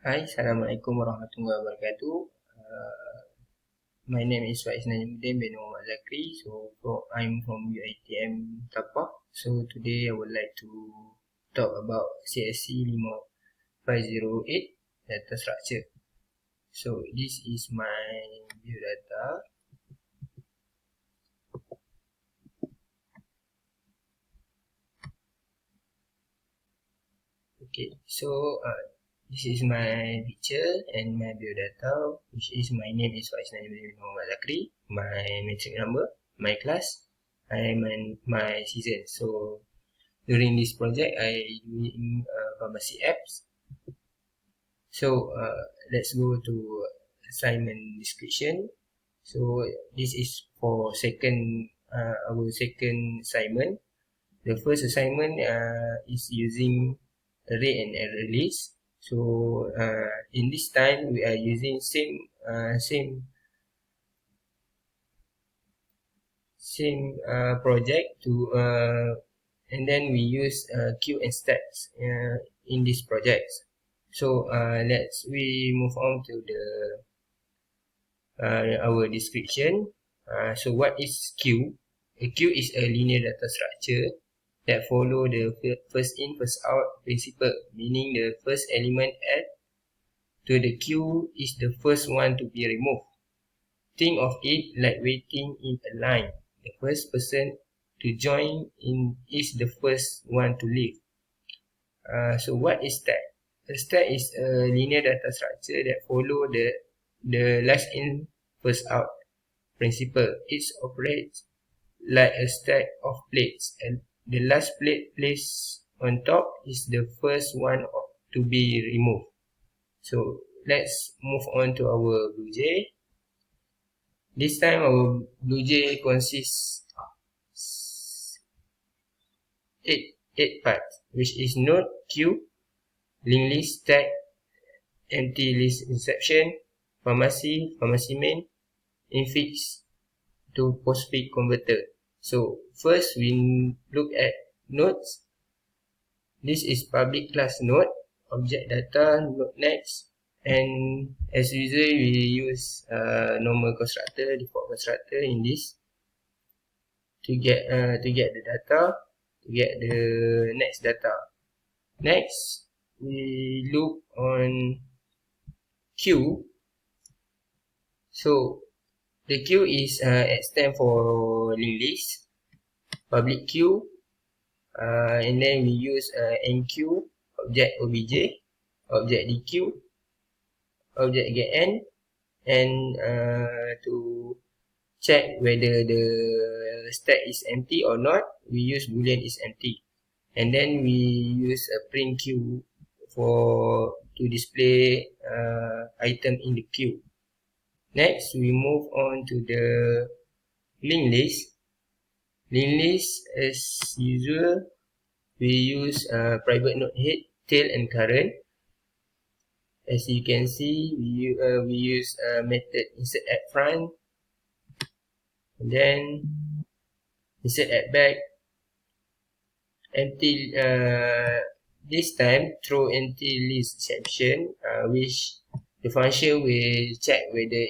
Hai, Assalamualaikum warahmatullahi wabarakatuh. My name is Faiz Najmuddin bin Zakri. I'm from UiTM Tapak. So today I would like to talk about CSC508 data structure. So this is my view data. Okay, so this is my picture and my biodata, which is my name is Faiz Najmuddin bin Zakri, my matric number, my class, and my season. So during this project, I doing pharmacy apps. So let's go to assignment description. So this is for our second assignment. The first assignment is using array and array list. So in this time we are using same project to and then we use queue and stacks in this project. So we move on to the our description. So what is queue? A queue is a linear data structure that follow the first in first out principle, meaning the first element added to the queue is the first one to be removed. Think of it like waiting in a line. The first person to join in is the first one to leave. So what is stack? A stack is a linear data structure that follow the last in first out principle. It operates like a stack of plates, and the last plate placed on top is the first one to be removed. So let's move on to our BlueJ. This time our BlueJ consists of eight parts, which is node, queue, linked list, stack, empty list inception, pharmacy main, infix to postfix converter. So first we look at nodes. This is public class node, object data, node next, and as usual we use normal constructor, default constructor in this to get the data, to get the next data. Next we look on queue. So the queue is stand for linked list, public queue, and then we use enq, object obj, object dq, object getN, and to check whether the stack is empty or not, we use boolean is empty, and then we use a print queue to display item in the queue. Next, we move on to the linked list. Linked list, as usual, we use private node head, tail, and current. As you can see, we use method insert at front, and then insert at back. Empty this time throw empty list exception, which the function will check whether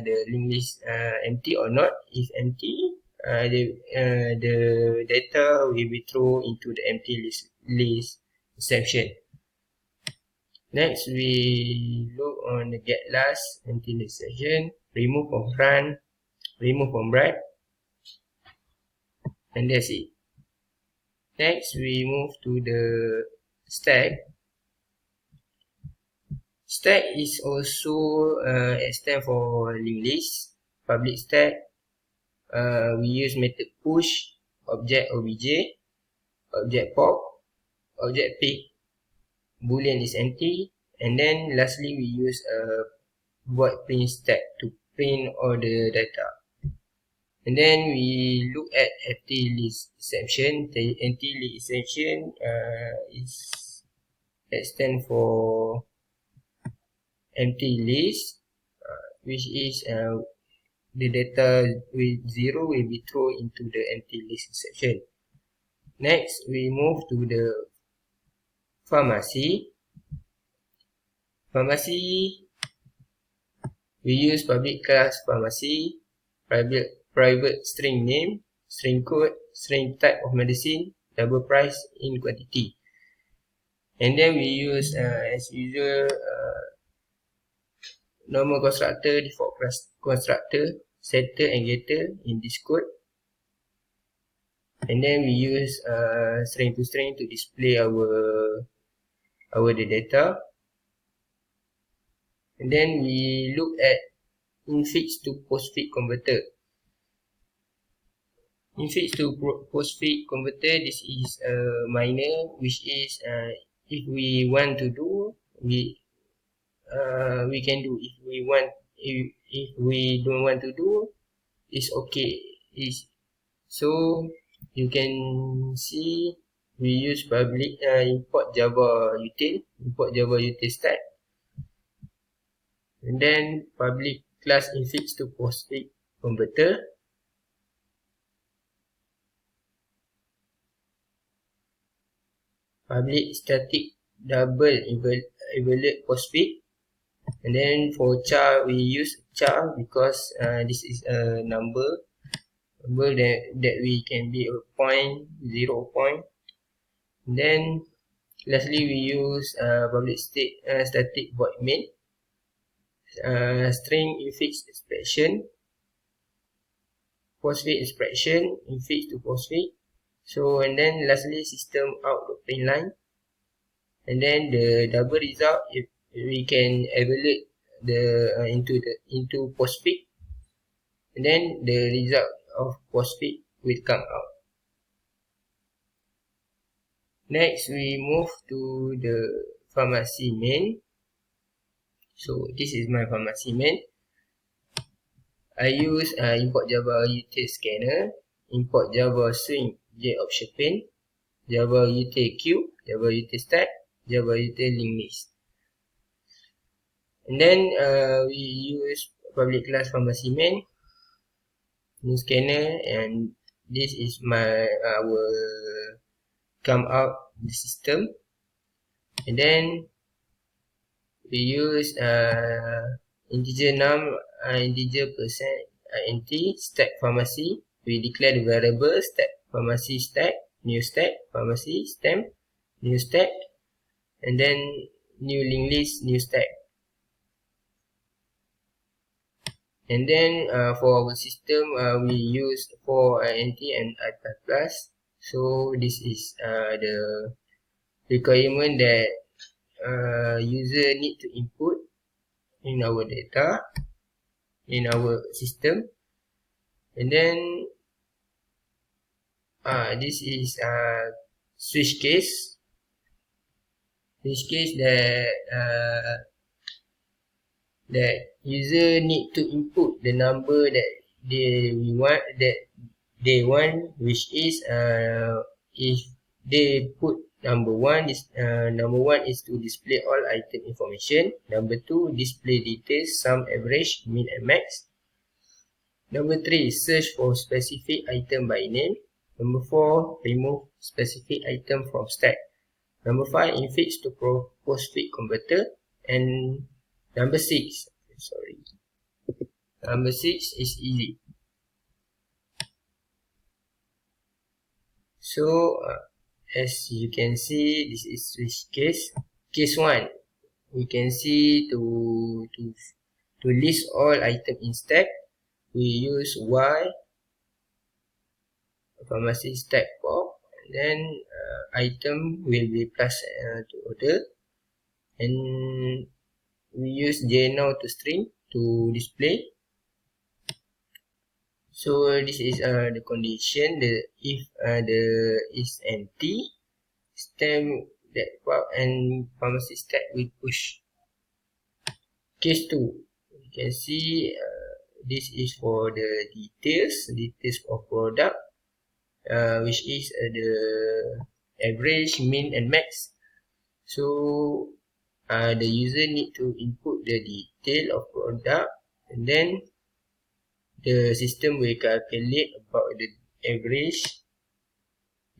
the linked list empty or not. If empty, the data will be thrown into the empty list exception. Next, we look on the get last empty list exception, remove from front, remove from right, and that's it. Next, we move to the stack. Stack is also stand for linked list, public stack. We use method push, object obj, object pop, object pick, boolean is empty, and then lastly we use a void print stack to print all the data. And then we look at empty list exception. The empty list exception stand for empty list, which is the data with 0 will be thrown into the empty list exception. Next, we move to the pharmacy. Pharmacy, we use public class pharmacy, private string name, string code, string type of medicine, double price in quantity. And then we use as usual normal constructor, default constructor, setter and getter in this code. And then we use string to string to display our data. And then we look at infix to postfix converter. Infix to postfix converter, this is minor, which is if we want to do, we can do. If we don't want to do, it's okay. So you can see we use public import Java util stack, and then public class infix to postfix converter. Public static double evaluate postfix. And then for char, we use char because this is a number that we can be a point, 0 point. And then lastly, we use public static void main, string infix expression, postfix expression, infix to postfix. So, and then lastly, system out the print line. And then the double result, if we can evaluate into postfix, and then the result of postfix will come out. Next, we move to the pharmacy main. So this is my pharmacy main. I use import Java util scanner, import Java swing j option pane, Java util queue, Java util stack, Java util linked list. And then we use public class pharmacy main, new scanner, and this is our come out the system. And then we use integer num, integer percent int stack pharmacy. We declare the variable stack pharmacy stack, new stack pharmacy stem, new stack, and then new linked list, new stack. And then for our system, we use for int and i++. So this is the requirement that user need to input in our data, in our system. And then this is switch case. Switch case that user need to input the number that they want, which is if they put number one is to display all item information. Number 2, display details, sum, average, min and max. Number 3, search for specific item by name. Number 4, remove specific item from stack. Number 5, infix to postfix converter. And number 6 is easy. So as you can see, this is switch case. Case 1, we can see to list all item in stack, we use y pharmacy stack pop, and then item will be plus to order, and we use jnow to string to display. So this is the condition, if the is empty, stem that pop and pharmacy stack will push. Case 2, you can see this is for the details of product, which is the average, min and max. So the user need to input the detail of product, and then the system will calculate about the average.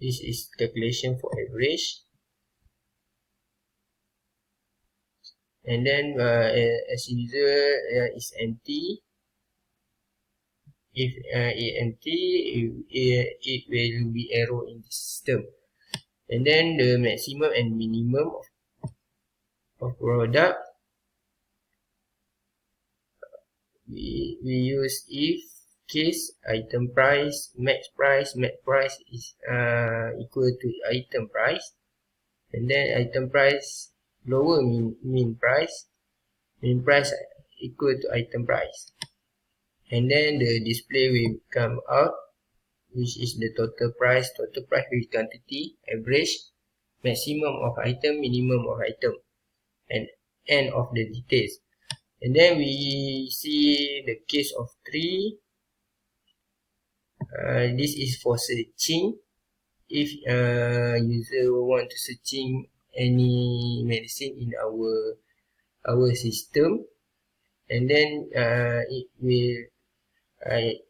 This is calculation for average. and then as user is empty. If it empty, it will be error in the system. And then the maximum and minimum of product, we use if case item price max price is equal to item price, and then item price lower mean price equal to item price, and then the display will come out, which is the total price with quantity, average, maximum of item, minimum of item, and end of the details. And then we see the case of 3. This is for searching. If user want to searching any medicine in our system, and then it will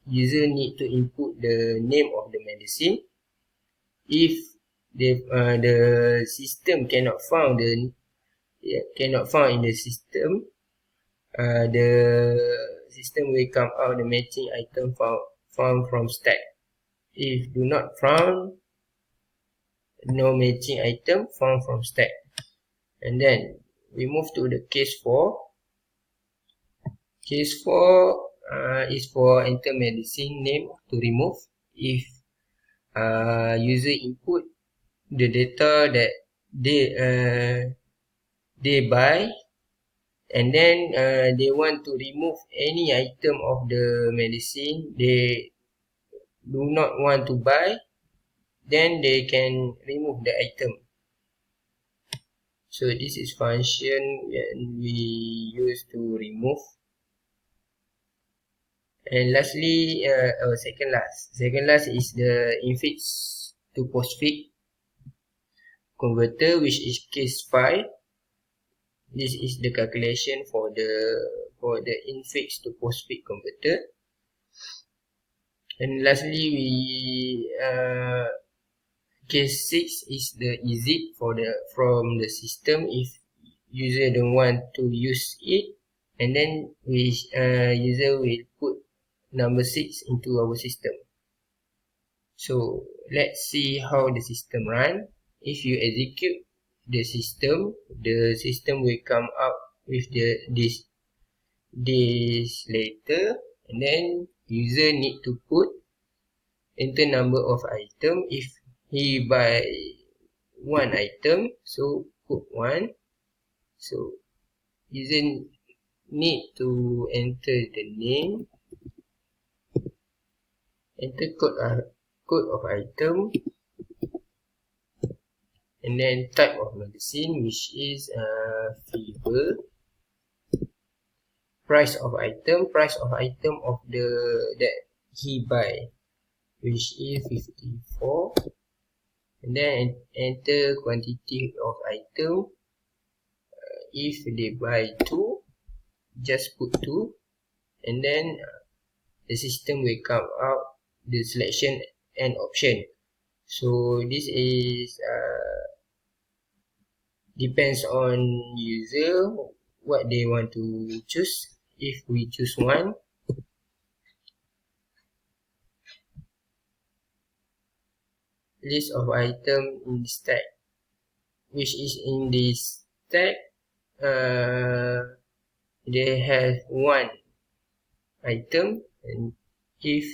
user need to input the name of the medicine. If the system cannot found in the system, the system will come out the matching item found from stack. If do not found, no matching item found from stack. And then we move to the case 4. Case 4 is for enter medicine name to remove. If user input the data that they buy, and then they want to remove any item of the medicine they do not want to buy, then they can remove the item. So this is function we use to remove. And lastly, second last is the infix to postfix converter, which is case 5. This is the calculation for the infix to postfix converter. And lastly, we case 6 is the exit from the system if user don't want to use it, and then user will put number 6 into our system. So let's see how the system run. If you execute the system will come up with this letter, and then user need to enter number of item. If he buy 1 item, so put 1. So user need to enter the name, enter code of item, and then type of medicine, which is fever. Price of item of that he buy, which is 54, and then enter quantity of item. If they buy 2, just put 2, and then the system will come out the selection and option. So this is depends on user what they want to choose. If we choose 1, list of item in stack, which is in this stack they have 1 item, and if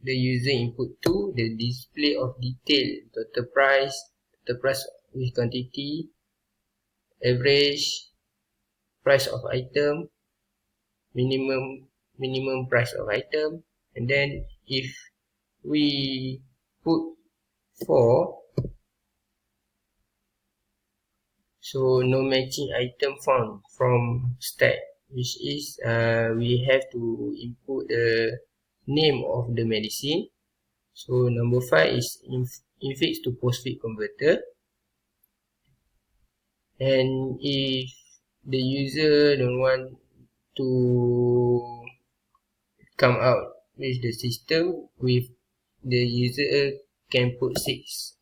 the user input 2, the display of detail, total price with quantity, average, price of item, minimum price of item, and then if we put 4, so no matching item found from stack, which is we have to input the name of the medicine. So number 5 is infix to postfix converter. And if the user don't want to come out with the system, with the user can put 6